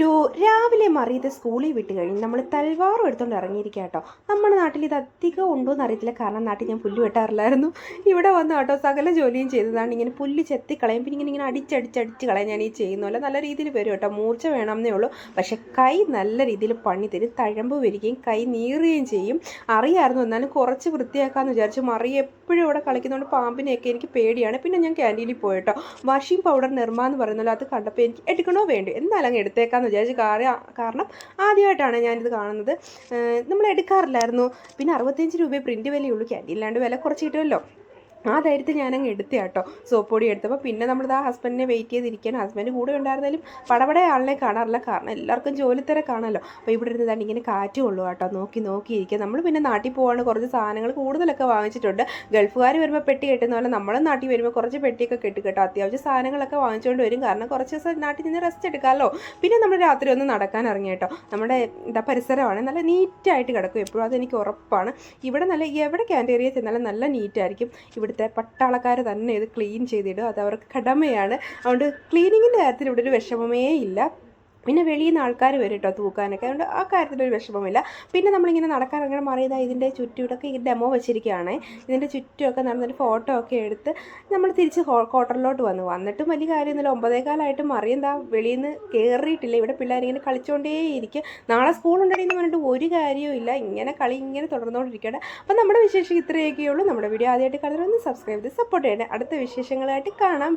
Hello, രാവിലെ മറിയത് സ്കൂളിൽ വിട്ട് കഴിഞ്ഞ് നമ്മൾ തൽവാറും എടുത്തുകൊണ്ട് ഇറങ്ങിയിരിക്കുക കേട്ടോ. നമ്മുടെ നാട്ടിൽ ഇത് അധികം ഉണ്ടോ എന്ന് അറിയത്തില്ല, കാരണം നാട്ടിൽ ഞാൻ പുല്ല് വെട്ടാറില്ലായിരുന്നു. ഇവിടെ വന്ന് കേട്ടോ സകല ജോലിയും ചെയ്തതാണ്. ഇങ്ങനെ പുല്ല് ചെത്തിക്കളയും, പിന്നെ ഇങ്ങനെ അടിച്ചടിച്ച് കളയാൻ ഞാൻ ഈ ചെയ്യുന്നല്ല. നല്ല രീതിയിൽ വരും കേട്ടോ, മൂർച്ച വേണമെന്നേ ഉള്ളൂ. പക്ഷേ കൈ നല്ല രീതിയിൽ പണി തരും, തഴമ്പ് വരികയും കൈ നീറുകയും ചെയ്യും. അറിയാമായിരുന്നു, എന്നാലും കുറച്ച് വൃത്തിയാക്കാമെന്ന് വിചാരിച്ചു. മറി എപ്പോഴും ഇവിടെ കളിക്കുന്നതുകൊണ്ട് പാമ്പിനെയൊക്കെ എനിക്ക് പേടിയാണ്. പിന്നെ ഞാൻ ക്യാൻറ്റീനിൽ പോയിട്ടോ, വാഷിംഗ് പൗഡർ നിർമ്മ എന്ന് പറയുന്നല്ലോ, അത് കണ്ടപ്പോൾ എനിക്ക് എടുക്കണോ വേണ്ടോ, എന്നാലും അങ്ങ് എടുത്തേക്കാന്ന് വിചാരിച്ചു. കാരണം ആദ്യമായിട്ടാണ് ഞാനിത് കാണുന്നത്. നമ്മൾ എടുക്കാറില്ലായിരുന്നു. പിന്നെ 65 രൂപയെ പ്രിൻറ്റ് വിലയുള്ളൂ, ക്യാൻറ്റീനിലാണ്ട് വില കുറച്ച് കിട്ടുമല്ലോ. ആ ധൈര്യത്തിൽ ഞാനങ്ങ് എടുത്ത കേട്ടോ, സോപ്പ് പൊടി എടുത്തപ്പോൾ. പിന്നെ നമ്മളിത് ആ ഹസ്ബൻഡിനെ വെയിറ്റ് ചെയ്തിരിക്കാൻ, ഹസ്ബൻഡ് കൂടെ ഉണ്ടായിരുന്നാലും പടപടെ ആളിനെ കാണാറില്ല, കാരണം എല്ലാവർക്കും ജോലി തിരക്കാണല്ലോ. അപ്പോൾ ഇവിടെ ഇരുന്നതാണ് ഇങ്ങനെ കാറ്റ് കൊള്ളുക കേട്ടോ, നോക്കിയിരിക്കുക. നമ്മൾ പിന്നെ നാട്ടിൽ പോവാണ്, കുറച്ച് സാധനങ്ങൾ കൂടുതലൊക്കെ വാങ്ങിച്ചിട്ടുണ്ട്. ഗൾഫുകാർ വരുമ്പോൾ പെട്ടി കെട്ടുന്ന പോലെ നമ്മളും നാട്ടിൽ വരുമ്പോൾ കുറച്ച് പെട്ടിയൊക്കെ കെട്ടി കേട്ടോ. അത്യാവശ്യം സാധനങ്ങളൊക്കെ വാങ്ങിച്ചുകൊണ്ട് വരും, കാരണം കുറച്ച് ദിവസം നാട്ടിൽ നിന്ന് റെസ്റ്റ് എടുക്കാമല്ലോ. പിന്നെ നമ്മൾ രാത്രി ഒന്ന് നടക്കാൻ ഇറങ്ങി കേട്ടോ. നമ്മുടെ പരിസരമാണ് നല്ല നീറ്റായിട്ട് കിടക്കും എപ്പോഴും, അതെനിക്ക് ഉറപ്പാണ്. ഇവിടെ നല്ല എവിടെ ക്യാൻറ്റീരിയ ചെന്നാലും നല്ല നീറ്റായിരിക്കും. ഇവിടുത്തെ പട്ടാളക്കാർ തന്നെ ഇത് ക്ലീൻ ചെയ്തിടും, അത് അവർക്ക് കടമയാണ്. അതുകൊണ്ട് ക്ലീനിങ്ങിൻ്റെ കാര്യത്തിൽ ഇവിടെ ഒരു വിഷമമേ ഇല്ല. പിന്നെ വെളിയിൽ നിന്ന് ആൾക്കാർ വരും കേട്ടോ തൂക്കാനൊക്കെ, അതുകൊണ്ട് ആ കാര്യത്തിലൊരു വിഷമമില്ല. പിന്നെ നമ്മളിങ്ങനെ നടക്കാൻ ഇറങ്ങണം. മറിയതാ ഇതിൻ്റെ ചുറ്റുമൊക്കെ ഈ ഡെമോ വെച്ചിരിക്കുകയാണ്. ഇതിൻ്റെ ചുറ്റുമൊക്കെ നടന്നൊരു ഫോട്ടോ ഒക്കെ എടുത്ത് നമ്മൾ തിരിച്ച് ക്വാർട്ടറിലോട്ട് വന്നിട്ടും വലിയ കാര്യമൊന്നുമില്ല. 9:15 മറിയെന്താ വെളിയിൽ നിന്ന് കയറിയിട്ടില്ല. ഇവിടെ പിള്ളേരിങ്ങനെ കളിച്ചുകൊണ്ടേയിരിക്കും. നാളെ സ്കൂളുണ്ടെന്ന് പറഞ്ഞിട്ട് ഒരു കാര്യവും ഇല്ല, ഇങ്ങനെ തുടർന്നുകൊണ്ടിരിക്കുകയാണ്. അപ്പം നമ്മുടെ വിശേഷം ഇത്രയൊക്കെയുള്ളൂ. നമ്മുടെ വീഡിയോ ആദ്യമായിട്ട് കാണുന്നവരൊന്ന് സബ്സ്ക്രൈബ് ചെയ്ത് സപ്പോർട്ട് ചെയ്യണേ. അടുത്ത വിശേഷങ്ങളായിട്ട് കാണാം.